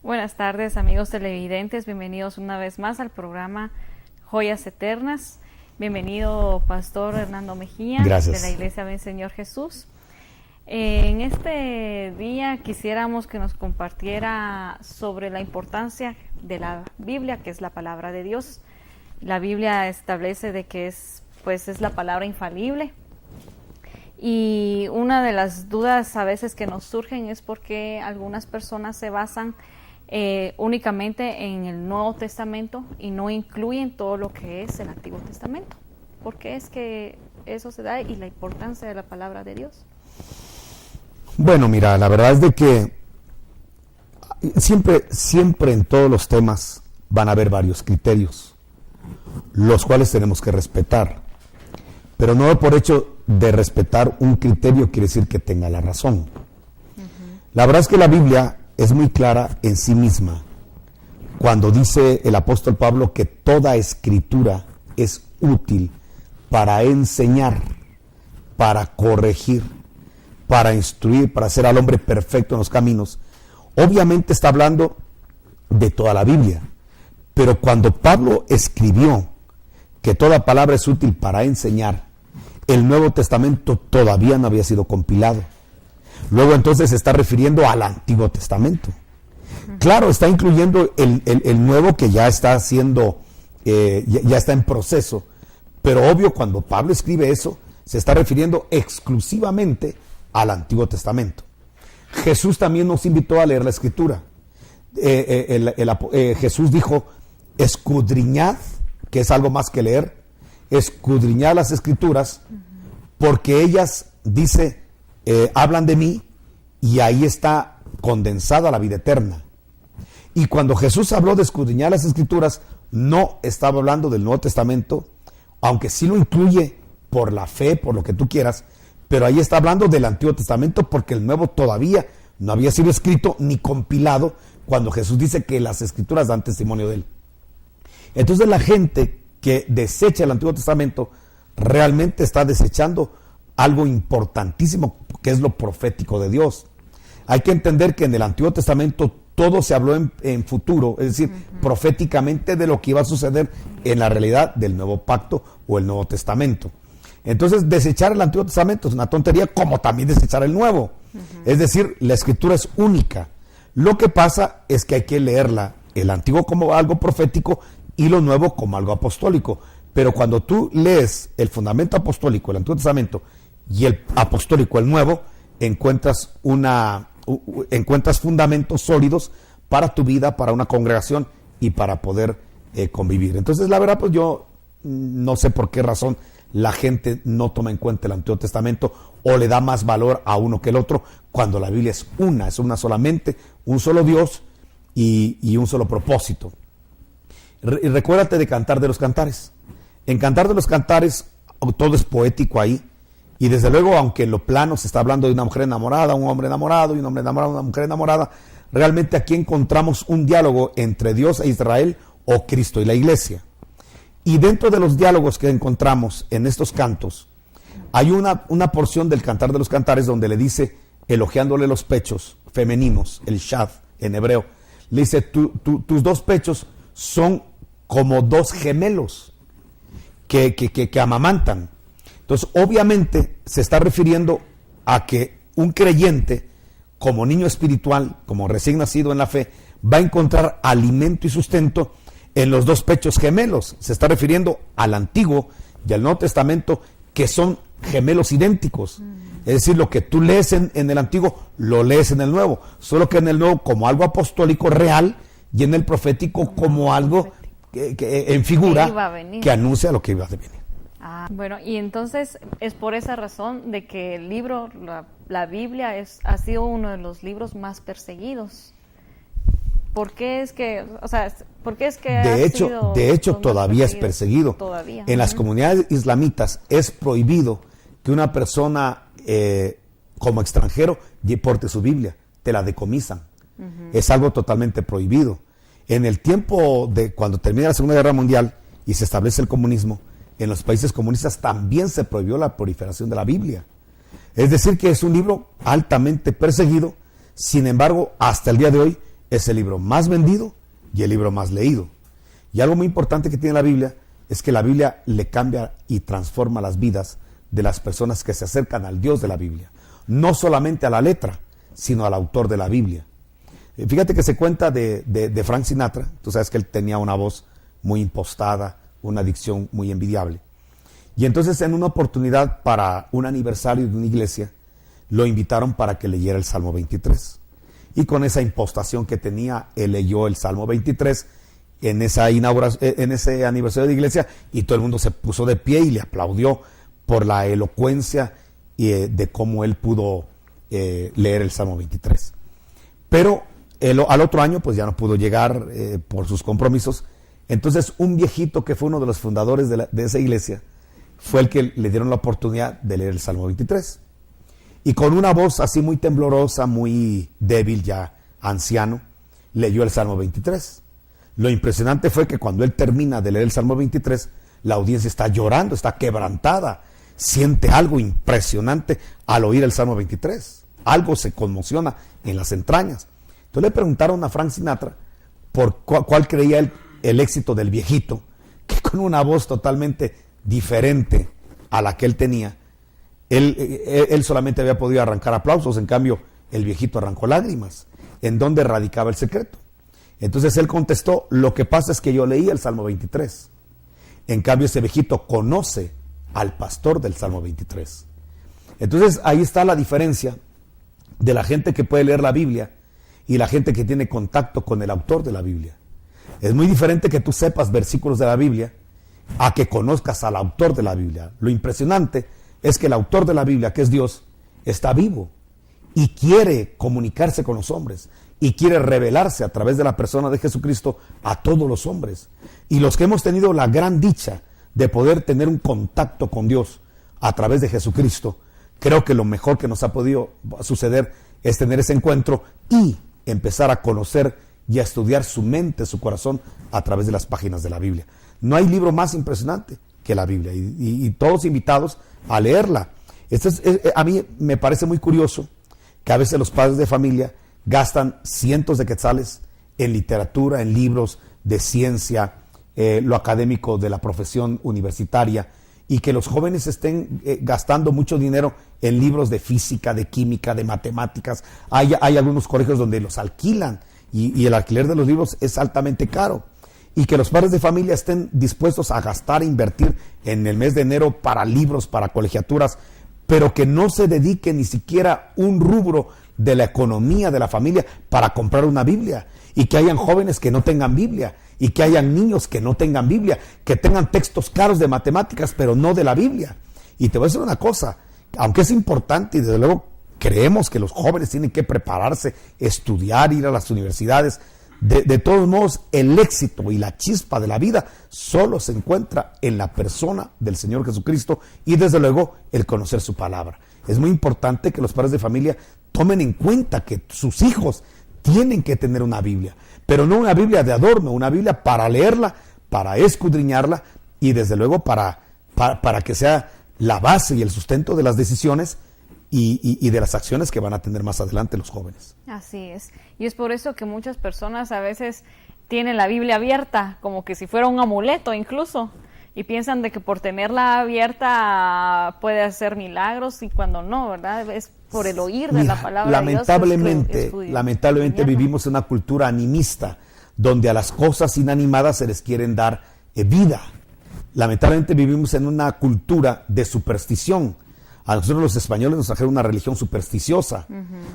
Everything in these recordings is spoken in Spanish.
Buenas tardes, amigos televidentes. Bienvenidos una vez más al programa Joyas Eternas. Bienvenido, Pastor Hernando Mejía. Gracias. De la Iglesia Ven Señor Jesús. En este día quisiéramos que nos compartiera sobre la importancia de la Biblia, que es la palabra de Dios. La Biblia establece de que es la palabra infalible. Y una de las dudas a veces que nos surgen es por qué algunas personas se basan únicamente en el Nuevo Testamento y no incluyen todo lo que es el Antiguo Testamento. ¿Por qué es que eso se da y la importancia de la palabra de Dios? Bueno, mira, la verdad es de que siempre en todos los temas van a haber varios criterios, los cuales tenemos que respetar. Pero no por hecho de respetar un criterio quiere decir que tenga la razón. La verdad es que la Biblia es muy clara en sí misma cuando dice el apóstol Pablo que toda escritura es útil para enseñar, para corregir, para instruir, para hacer al hombre perfecto en los caminos. Obviamente está hablando de toda la Biblia, pero cuando Pablo escribió que toda palabra es útil para enseñar, el Nuevo Testamento todavía no había sido compilado. Luego entonces se está refiriendo al Antiguo Testamento. Claro, está incluyendo el Nuevo que ya está haciendo, ya está en proceso, pero obvio cuando Pablo escribe eso, se está refiriendo exclusivamente al Antiguo Testamento. Jesús también nos invitó a leer la Escritura. Jesús dijo, escudriñad, que es algo más que leer, escudriñad las Escrituras, porque ellas, dice, hablan de mí, y ahí está condensada la vida eterna. Y cuando Jesús habló de escudriñar las Escrituras, no estaba hablando del Nuevo Testamento, aunque sí lo incluye por la fe, por lo que tú quieras, pero ahí está hablando del Antiguo Testamento, porque el Nuevo todavía no había sido escrito ni compilado, cuando Jesús dice que las Escrituras dan testimonio de él. Entonces la gente que desecha el Antiguo Testamento realmente está desechando algo importantísimo, que es lo profético de Dios. Hay que entender que en el Antiguo Testamento todo se habló en futuro, es decir, proféticamente de lo que iba a suceder en la realidad del Nuevo Pacto o el Nuevo Testamento. Entonces, desechar el Antiguo Testamento es una tontería, como también desechar el Nuevo. Es decir, la Escritura es única. Lo que pasa es que hay que leerla, el Antiguo como algo profético y lo Nuevo como algo apostólico. Pero cuando tú lees el fundamento apostólico, el Antiguo Testamento, y el apostólico, el Nuevo, encuentras fundamentos sólidos para tu vida, para una congregación y para poder convivir. Entonces, la verdad, pues yo no sé por qué razón la gente no toma en cuenta el Antiguo Testamento o le da más valor a uno que el otro, cuando la Biblia es una solamente, un solo Dios y un solo propósito. Y recuérdate de Cantar de los Cantares. En Cantar de los Cantares todo es poético ahí, y desde luego, aunque en lo plano se está hablando de una mujer enamorada, un hombre enamorado, y un hombre enamorado, una mujer enamorada, realmente aquí encontramos un diálogo entre Dios e Israel, o Cristo y la iglesia. Y dentro de los diálogos que encontramos en estos cantos, hay una porción del Cantar de los Cantares donde le dice, elogiándole los pechos femeninos, el shad en hebreo, le dice, tus dos pechos son como dos gemelos que amamantan. Entonces, obviamente, se está refiriendo a que un creyente, como niño espiritual, como recién nacido en la fe, va a encontrar alimento y sustento en los dos pechos gemelos. Se está refiriendo al Antiguo y al Nuevo Testamento, que son gemelos idénticos. Es decir, lo que tú lees en el Antiguo, lo lees en el Nuevo. Solo que en el Nuevo como algo apostólico real, y en el profético como algo que en figura que anuncia lo que iba a venir. Bueno, y entonces es por esa razón de que el libro, la Biblia, ha sido uno de los libros más perseguidos. ¿Por qué es que, de hecho todavía es perseguido? Todavía. En las comunidades islamitas es prohibido que una persona como extranjero porte su Biblia, te la decomisan. Es algo totalmente prohibido. En el tiempo de cuando termina la Segunda Guerra Mundial y se establece el comunismo, en los países comunistas también se prohibió la proliferación de la Biblia. Es decir, que es un libro altamente perseguido. Sin embargo, hasta el día de hoy es el libro más vendido y el libro más leído. Y algo muy importante que tiene la Biblia es que la Biblia le cambia y transforma las vidas de las personas que se acercan al Dios de la Biblia. No solamente a la letra, sino al autor de la Biblia. Fíjate que se cuenta de Frank Sinatra. Tú sabes que él tenía una voz muy impostada, una dicción muy envidiable. Y entonces en una oportunidad para un aniversario de una iglesia, lo invitaron para que leyera el Salmo 23. Y con esa impostación que tenía, él leyó el Salmo 23 en ese aniversario de iglesia, y todo el mundo se puso de pie y le aplaudió por la elocuencia de cómo él pudo leer el Salmo 23. Pero al otro año pues ya no pudo llegar por sus compromisos. Entonces un viejito que fue uno de los fundadores de esa iglesia fue el que le dieron la oportunidad de leer el Salmo 23. Y con una voz así muy temblorosa, muy débil, ya anciano, leyó el Salmo 23. Lo impresionante fue que cuando él termina de leer el Salmo 23, la audiencia está llorando, está quebrantada, siente algo impresionante al oír el Salmo 23. Algo se conmociona en las entrañas. Entonces le preguntaron a Frank Sinatra por cuál creía el éxito del viejito, que con una voz totalmente diferente a la que él tenía, él solamente había podido arrancar aplausos. En cambio, el viejito arrancó lágrimas. ¿En dónde radicaba el secreto? Entonces él contestó: lo que pasa es que yo leí el Salmo 23. En cambio, ese viejito conoce al pastor del Salmo 23. Entonces ahí está la diferencia de la gente que puede leer la Biblia y la gente que tiene contacto con el autor de la Biblia. Es muy diferente que tú sepas versículos de la Biblia a que conozcas al autor de la Biblia. Lo impresionante es que el autor de la Biblia, que es Dios, está vivo y quiere comunicarse con los hombres y quiere revelarse a través de la persona de Jesucristo a todos los hombres. Y los que hemos tenido la gran dicha de poder tener un contacto con Dios a través de Jesucristo, creo que lo mejor que nos ha podido suceder es tener ese encuentro y empezar a conocer y a estudiar su mente, su corazón a través de las páginas de la Biblia. No hay libro más impresionante que la Biblia, y todos invitados a leerla. A mí me parece muy curioso que a veces los padres de familia gastan cientos de quetzales en literatura, en libros de ciencia, lo académico de la profesión universitaria, y que los jóvenes estén gastando mucho dinero en libros de física, de química, de matemáticas. Hay algunos colegios donde los alquilan y el alquiler de los libros es altamente caro. Y que los padres de familia estén dispuestos a gastar e invertir en el mes de enero para libros, para colegiaturas, pero que no se dedique ni siquiera un rubro de la economía de la familia para comprar una Biblia. Y que hayan jóvenes que no tengan Biblia, y que hayan niños que no tengan Biblia, que tengan textos caros de matemáticas, pero no de la Biblia. Y te voy a decir una cosa, aunque es importante y desde luego creemos que los jóvenes tienen que prepararse, estudiar, ir a las universidades, de todos modos, el éxito y la chispa de la vida solo se encuentra en la persona del Señor Jesucristo y desde luego el conocer su palabra. Es muy importante que los padres de familia tomen en cuenta que sus hijos tienen que tener una Biblia, pero no una Biblia de adorno, una Biblia para leerla, para escudriñarla y desde luego para que sea la base y el sustento de las decisiones y de las acciones que van a tener más adelante los jóvenes. Así es. Y es por eso que muchas personas a veces tienen la Biblia abierta, como que si fuera un amuleto incluso, y piensan de que por tenerla abierta puede hacer milagros, y cuando no, ¿verdad? Es por el oír de la palabra de Dios. Lamentablemente vivimos en una cultura animista, donde a las cosas inanimadas se les quieren dar vida. Lamentablemente vivimos en una cultura de superstición. A nosotros los españoles nos trajeron una religión supersticiosa.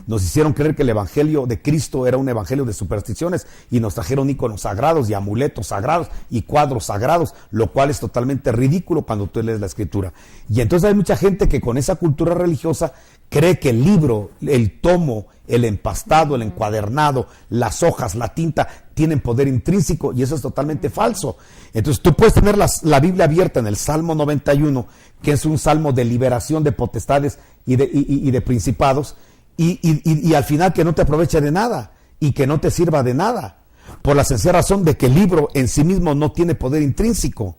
Nos hicieron creer que el evangelio de Cristo era un evangelio de supersticiones y nos trajeron íconos sagrados y amuletos sagrados y cuadros sagrados, lo cual es totalmente ridículo cuando tú lees la escritura. Y entonces hay mucha gente que con esa cultura religiosa cree que el libro, el tomo, el empastado, el encuadernado, las hojas, la tinta, tienen poder intrínseco, y eso es totalmente falso. Entonces tú puedes tener la Biblia abierta en el Salmo 91, que es un salmo de liberación de potestades y de principados, y al final que no te aproveche de nada y que no te sirva de nada, por la sencilla razón de que el libro en sí mismo no tiene poder intrínseco.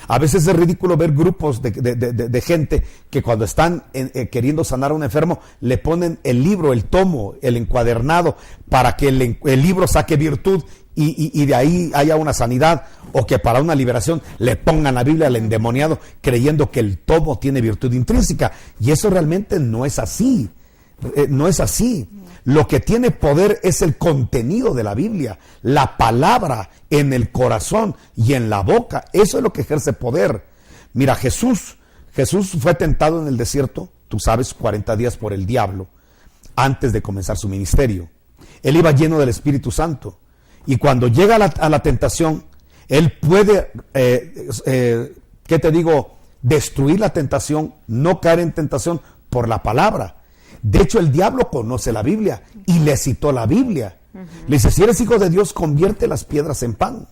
A veces es ridículo ver grupos de gente que cuando están queriendo sanar a un enfermo, le ponen el libro, el tomo, el encuadernado, para que el libro saque virtud y de ahí haya una sanidad, o que para una liberación le pongan la Biblia al endemoniado, creyendo que el tomo tiene virtud intrínseca. Y eso realmente no es así. No es así. Lo que tiene poder es el contenido de la Biblia, la palabra en el corazón y en la boca. Eso es lo que ejerce poder. Mira, Jesús fue tentado en el desierto, tú sabes, 40 días por el diablo, antes de comenzar su ministerio. Él iba lleno del Espíritu Santo. Y cuando llega a la tentación, él puede, ¿qué te digo? Destruir la tentación, no caer en tentación por la palabra. De hecho, el diablo conoce la Biblia y le citó la Biblia. Le dice, si eres hijo de Dios, convierte las piedras en pan.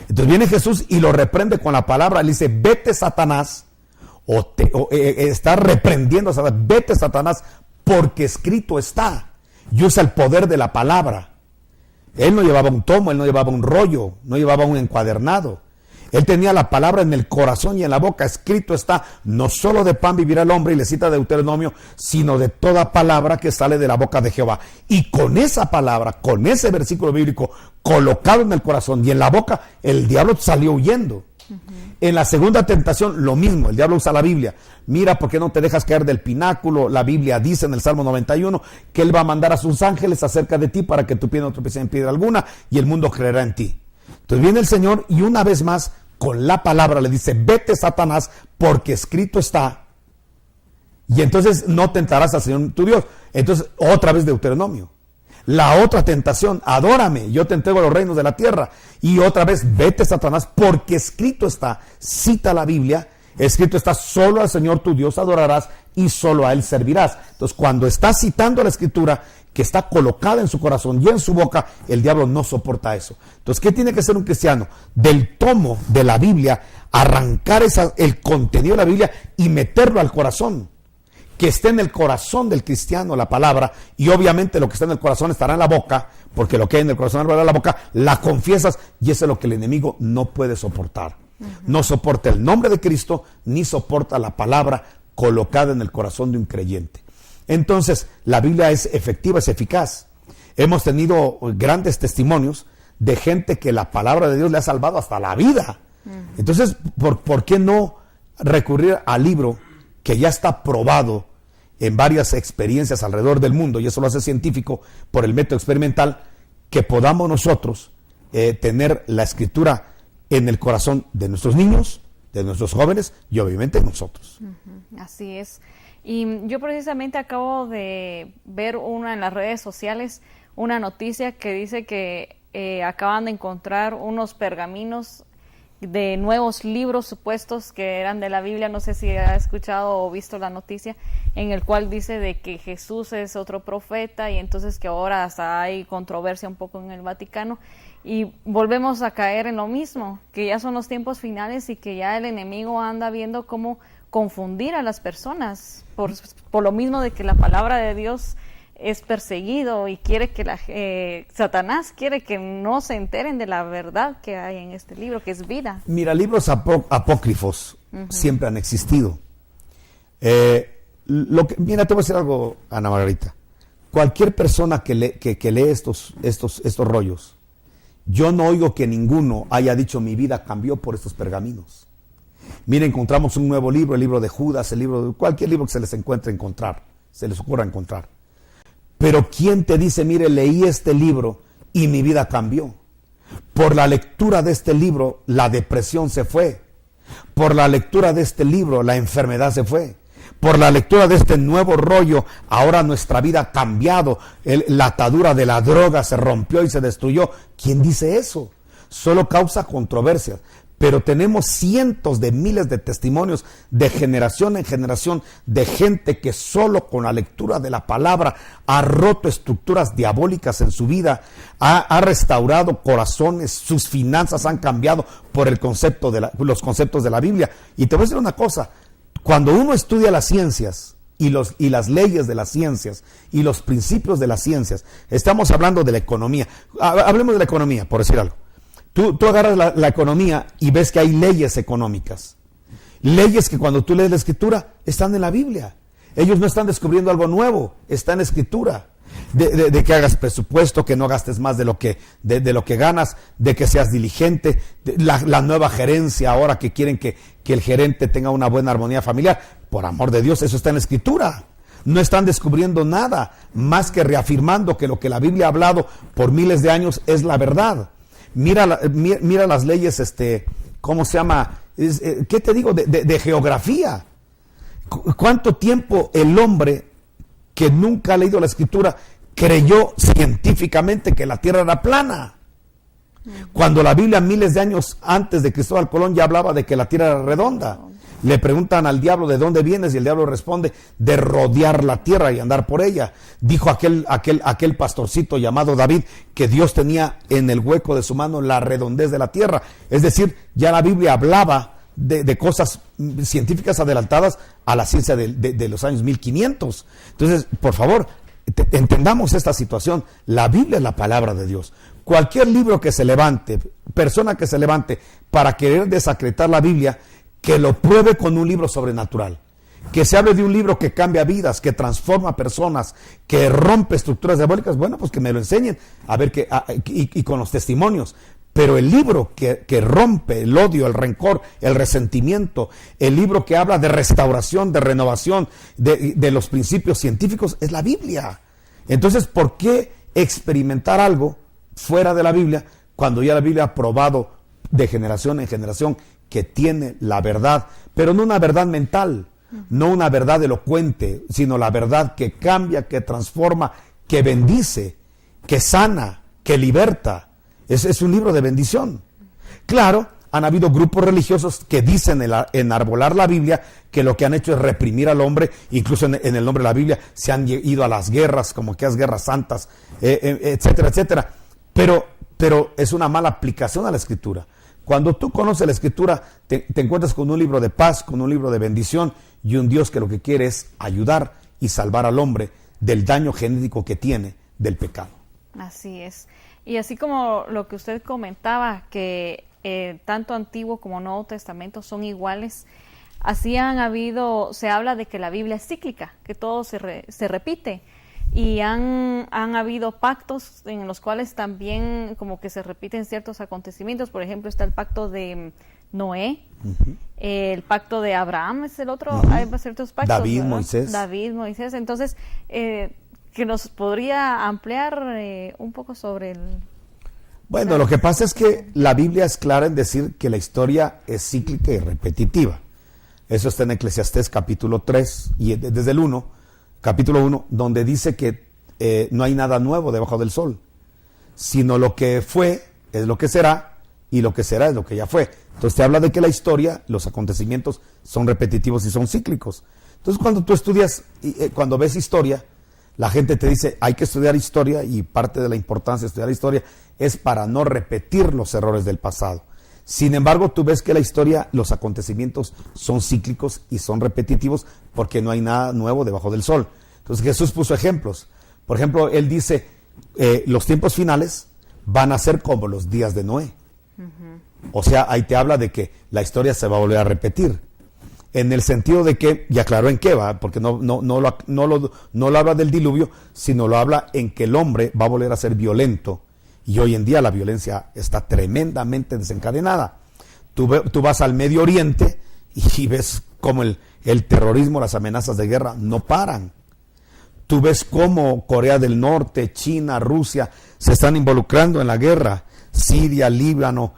Entonces viene Jesús y lo reprende con la palabra. Le dice, vete Satanás, está reprendiendo a Satanás, vete Satanás, porque escrito está. Y usa el poder de la palabra. Él no llevaba un tomo, él no llevaba un rollo, no llevaba un encuadernado. Él tenía la palabra en el corazón y en la boca. Escrito está, no solo de pan vivirá el hombre, y le cita Deuteronomio, sino de toda palabra que sale de la boca de Jehová. Y con esa palabra, con ese versículo bíblico colocado en el corazón y en la boca, el diablo salió huyendo. En la segunda tentación, lo mismo, el diablo usa la Biblia. Mira, ¿por qué no te dejas caer del pináculo? La Biblia dice en el Salmo 91 que Él va a mandar a sus ángeles acerca de ti para que tu pie no tropiece en piedra alguna, y el mundo creerá en ti. Entonces viene el Señor y una vez más, con la palabra le dice, vete Satanás, porque escrito está. Y entonces no tentarás al Señor tu Dios. Entonces otra vez Deuteronomio. La otra tentación, adórame, yo te entrego los reinos de la tierra. Y otra vez, vete Satanás, porque escrito está. Cita la Biblia, escrito está, solo al Señor tu Dios adorarás y solo a Él servirás. Entonces cuando está citando la Escritura, que está colocada en su corazón y en su boca, el diablo no soporta eso. Entonces, ¿qué tiene que hacer un cristiano? Del tomo de la Biblia, arrancar el contenido de la Biblia y meterlo al corazón. Que esté en el corazón del cristiano la palabra, y obviamente lo que está en el corazón estará en la boca, porque lo que hay en el corazón estará en la boca, la confiesas, y eso es lo que el enemigo no puede soportar. No soporta el nombre de Cristo, ni soporta la palabra colocada en el corazón de un creyente. Entonces, la Biblia es efectiva, es eficaz. Hemos tenido grandes testimonios de gente que la palabra de Dios le ha salvado hasta la vida. Entonces, ¿por qué no recurrir al libro que ya está probado en varias experiencias alrededor del mundo, y eso lo hace científico por el método experimental, que podamos nosotros tener la Escritura en el corazón de nuestros niños, de nuestros jóvenes y obviamente nosotros? Así es. Y yo precisamente acabo de ver en las redes sociales una noticia que dice que acaban de encontrar unos pergaminos de nuevos libros supuestos que eran de la Biblia. No sé si ha escuchado o visto la noticia, en el cual dice de que Jesús es otro profeta, y entonces que ahora hasta hay controversia un poco en el Vaticano, y volvemos a caer en lo mismo, que ya son los tiempos finales y que ya el enemigo anda viendo cómo confundir a las personas por lo mismo de que la palabra de Dios es perseguido, y quiere que Satanás quiere que no se enteren de la verdad que hay en este libro, que es vida. Mira, libros apócrifos siempre han existido. Mira, te voy a decir algo, Ana Margarita. Cualquier persona que lee estos rollos, yo no oigo que ninguno haya dicho mi vida cambió por estos pergaminos. Mira, encontramos un nuevo libro, el libro de Judas, cualquier libro que se les ocurra encontrar. Pero ¿quién te dice, mire, leí este libro y mi vida cambió? Por la lectura de este libro, la depresión se fue. Por la lectura de este libro, la enfermedad se fue. Por la lectura de este nuevo rollo, ahora nuestra vida ha cambiado. La atadura de la droga se rompió y se destruyó. ¿Quién dice eso? Solo causa controversias. Pero tenemos cientos de miles de testimonios de generación en generación de gente que solo con la lectura de la palabra ha roto estructuras diabólicas en su vida, ha restaurado corazones, sus finanzas han cambiado por los conceptos de la Biblia. Y te voy a decir una cosa, cuando uno estudia las ciencias y las leyes de las ciencias y los principios de las ciencias, estamos hablando de la economía, hablemos de la economía, por decir algo. Tú agarras la economía y ves que hay leyes económicas. Leyes que cuando tú lees la Escritura están en la Biblia. Ellos no están descubriendo algo nuevo, está en la Escritura. De que hagas presupuesto, que no gastes más de lo que ganas, de que seas diligente, la nueva gerencia ahora que quieren que el gerente tenga una buena armonía familiar. Por amor de Dios, eso está en la Escritura. No están descubriendo nada más que reafirmando que lo que la Biblia ha hablado por miles de años es la verdad. Mira las leyes, ¿cómo se llama? ¿Qué te digo? De geografía. ¿Cuánto tiempo el hombre que nunca ha leído la Escritura creyó científicamente que la Tierra era plana? Cuando la Biblia miles de años antes de Cristóbal Colón ya hablaba de que la Tierra era redonda. Le preguntan al diablo de dónde vienes y el diablo responde de rodear la tierra y andar por ella. Dijo aquel pastorcito llamado David que Dios tenía en el hueco de su mano la redondez de la tierra. Es decir, ya la Biblia hablaba de cosas científicas adelantadas a la ciencia de los años 1500. Entonces, por favor, entendamos esta situación. La Biblia es la palabra de Dios. Cualquier libro que se levante, persona que se levante para querer desacreditar la Biblia, que lo pruebe con un libro sobrenatural. Que se hable de un libro que cambia vidas, que transforma personas, que rompe estructuras diabólicas. Bueno, pues que me lo enseñen, a ver y con los testimonios. Pero el libro que rompe el odio, el rencor, el resentimiento, el libro que habla de restauración, de renovación, de los principios científicos, es la Biblia. Entonces, ¿por qué experimentar algo fuera de la Biblia cuando ya la Biblia ha probado de generación en generación que tiene la verdad, pero no una verdad mental, no una verdad elocuente, sino la verdad que cambia, que transforma, que bendice, que sana, que liberta? Es un libro de bendición. Claro, han habido grupos religiosos que dicen enarbolar la Biblia, que lo que han hecho es reprimir al hombre, incluso en el nombre de la Biblia se han ido a las guerras, como que las guerras santas, etcétera, etcétera. Pero es una mala aplicación a la Escritura. Cuando tú conoces la Escritura, te encuentras con un libro de paz, con un libro de bendición y un Dios que lo que quiere es ayudar y salvar al hombre del daño genético que tiene del pecado. Así es. Y así como lo que usted comentaba, que tanto Antiguo como Nuevo Testamento son iguales, así se habla de que la Biblia es cíclica, que todo se repite. Y han habido pactos en los cuales también como que se repiten ciertos acontecimientos. Por ejemplo, está el pacto de Noé, el pacto de Abraham es el otro, hay ciertos pactos. David, Moisés. Entonces, que nos podría ampliar un poco sobre el... Bueno, lo que pasa es que la Biblia es clara en decir que la historia es cíclica y repetitiva. Eso está en Eclesiastés capítulo 3 y desde el 1. Capítulo 1, donde dice que no hay nada nuevo debajo del sol, sino lo que fue es lo que será, y lo que será es lo que ya fue. Entonces te habla de que la historia, los acontecimientos son repetitivos y son cíclicos. Entonces cuando tú estudias, cuando ves historia, la gente te dice, hay que estudiar historia, y parte de la importancia de estudiar historia es para no repetir los errores del pasado. Sin embargo, tú ves que la historia, los acontecimientos son cíclicos y son repetitivos porque no hay nada nuevo debajo del sol. Entonces Jesús puso ejemplos. Por ejemplo, Él dice, los tiempos finales van a ser como los días de Noé. O sea, ahí te habla de que la historia se va a volver a repetir. En el sentido de que, y aclaró en qué va, porque no lo habla del diluvio, sino lo habla en que el hombre va a volver a ser violento. Y hoy en día la violencia está tremendamente desencadenada. Tú vas al Medio Oriente y ves cómo el terrorismo, las amenazas de guerra no paran. Tú ves cómo Corea del Norte, China, Rusia se están involucrando en la guerra. Siria, Líbano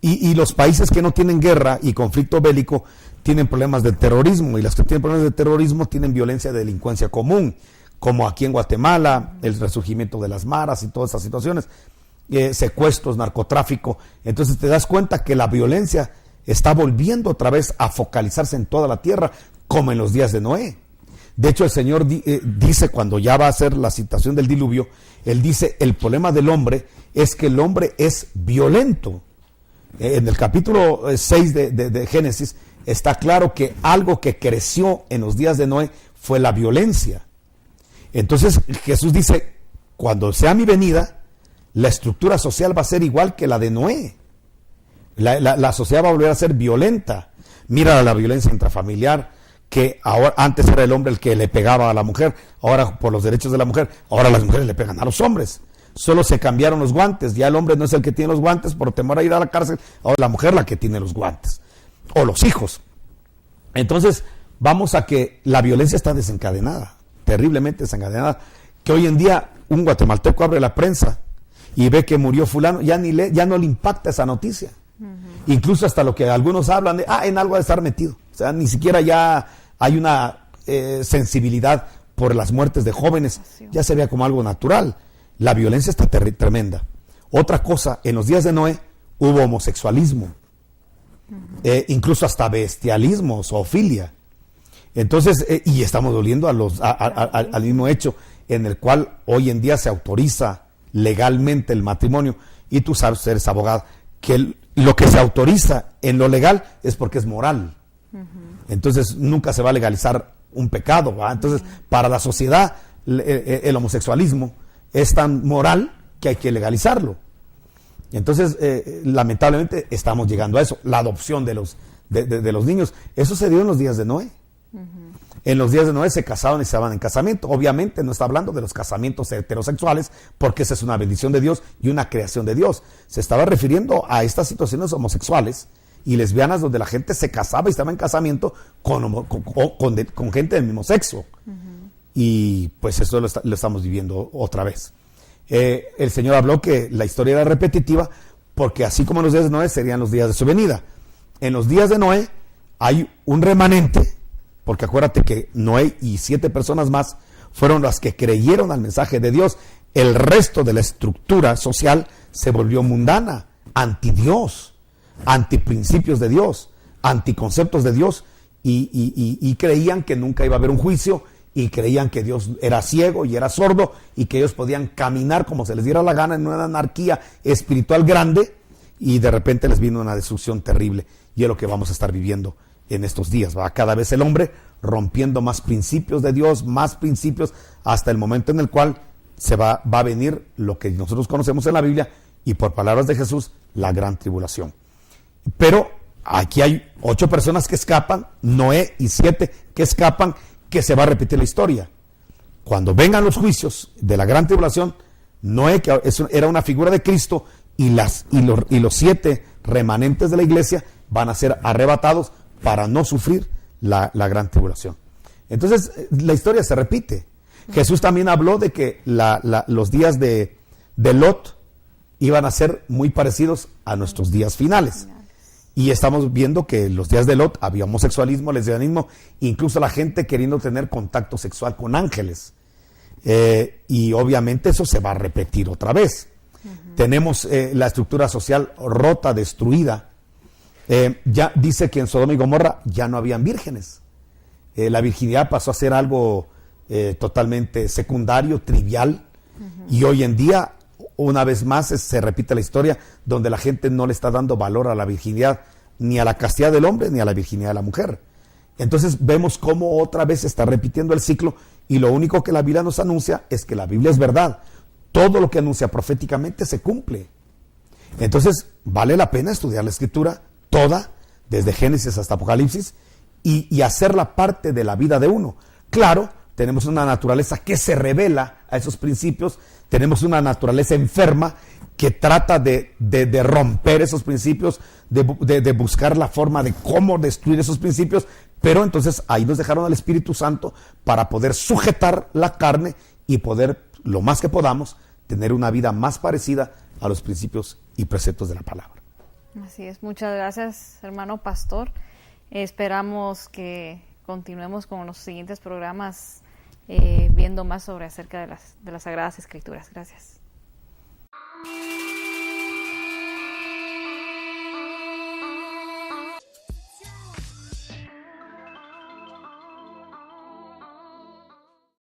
y los países que no tienen guerra y conflicto bélico tienen problemas de terrorismo, y los que tienen problemas de terrorismo tienen violencia de delincuencia común, como aquí en Guatemala, el resurgimiento de las maras y todas esas situaciones. Secuestros, narcotráfico. Entonces te das cuenta que la violencia está volviendo otra vez a focalizarse en toda la tierra, como en los días de Noé. De hecho, el Señor dice, cuando ya va a ser la situación del diluvio, Él dice, el problema del hombre es que el hombre es violento. En el capítulo 6 de Génesis está claro que algo que creció en los días de Noé fue la violencia. Entonces Jesús dice, cuando sea mi venida, la estructura social va a ser igual que la de Noé. La sociedad va a volver a ser violenta. Mira la violencia intrafamiliar, que ahora, antes era el hombre el que le pegaba a la mujer, ahora por los derechos de la mujer, ahora las mujeres le pegan a los hombres. Solo se cambiaron los guantes, ya el hombre no es el que tiene los guantes por temor a ir a la cárcel, ahora la mujer la que tiene los guantes, o los hijos. Entonces, vamos a que la violencia está desencadenada, terriblemente desencadenada, que hoy en día un guatemalteco abre la prensa y ve que murió fulano, ya no le impacta esa noticia. Incluso hasta lo que algunos hablan de, en algo de estar metido. O sea, ni siquiera ya hay una sensibilidad por las muertes de jóvenes, ya se vea como algo natural. La violencia está tremenda. Otra cosa, en los días de Noé hubo homosexualismo, incluso hasta bestialismo, zoofilia. Entonces, y estamos volviendo al mismo hecho en el cual hoy en día se autoriza legalmente el matrimonio, y tú sabes, eres abogado, que lo que se autoriza en lo legal es porque es moral. Entonces nunca se va a legalizar un pecado, ¿va? Entonces para la sociedad el homosexualismo es tan moral que hay que legalizarlo. Entonces lamentablemente estamos llegando a eso, la adopción de los niños. Eso se dio en los días de Noé. En los días de Noé se casaban y se daban en casamiento. Obviamente no está hablando de los casamientos heterosexuales, porque esa es una bendición de Dios y una creación de Dios. Se estaba refiriendo a estas situaciones homosexuales y lesbianas donde la gente se casaba y estaba en casamiento con gente del mismo sexo. Y pues eso lo estamos viviendo otra vez. El Señor habló que la historia era repetitiva, porque así como en los días de Noé serían los días de su venida. En los días de Noé hay un remanente, porque acuérdate que Noé y 7 personas más fueron las que creyeron al mensaje de Dios. El resto de la estructura social se volvió mundana, anti Dios, anti principios de Dios, anticonceptos de Dios, y creían que nunca iba a haber un juicio, y creían que Dios era ciego y era sordo, y que ellos podían caminar como se les diera la gana en una anarquía espiritual grande, y de repente les vino una destrucción terrible, y es lo que vamos a estar viviendo en estos días. Va cada vez el hombre rompiendo más principios de Dios, más principios, hasta el momento en el cual va a venir lo que nosotros conocemos en la Biblia, y por palabras de Jesús, la gran tribulación. Pero aquí hay 8 personas que escapan, Noé y 7 que escapan, que se va a repetir la historia. Cuando vengan los juicios de la gran tribulación, Noé, que era una figura de Cristo, y los 7 remanentes de la iglesia van a ser arrebatados para no sufrir la gran tribulación. Entonces la historia se repite. Jesús también habló de que los días de Lot iban a ser muy parecidos a nuestros días finales. Y estamos viendo que en los días de Lot había homosexualismo, lesbianismo, incluso la gente queriendo tener contacto sexual con ángeles. Y obviamente eso se va a repetir otra vez. Tenemos la estructura social rota, destruida. Ya dice que en Sodoma y Gomorra ya no habían vírgenes. La virginidad pasó a ser algo totalmente secundario, trivial. Y hoy en día, una vez más, se repite la historia donde la gente no le está dando valor a la virginidad, ni a la castidad del hombre, ni a la virginidad de la mujer. Entonces vemos cómo otra vez se está repitiendo el ciclo, y lo único que la Biblia nos anuncia es que la Biblia es verdad. Todo lo que anuncia proféticamente se cumple. Entonces vale la pena estudiar la Escritura toda, desde Génesis hasta Apocalipsis, y hacerla parte de la vida de uno. Claro, tenemos una naturaleza que se revela a esos principios, tenemos una naturaleza enferma que trata de romper esos principios, de buscar la forma de cómo destruir esos principios, pero entonces ahí nos dejaron al Espíritu Santo para poder sujetar la carne y poder, lo más que podamos, tener una vida más parecida a los principios y preceptos de la palabra. Así es, muchas gracias, hermano pastor. Esperamos que continuemos con los siguientes programas viendo más acerca de las Sagradas Escrituras. Gracias.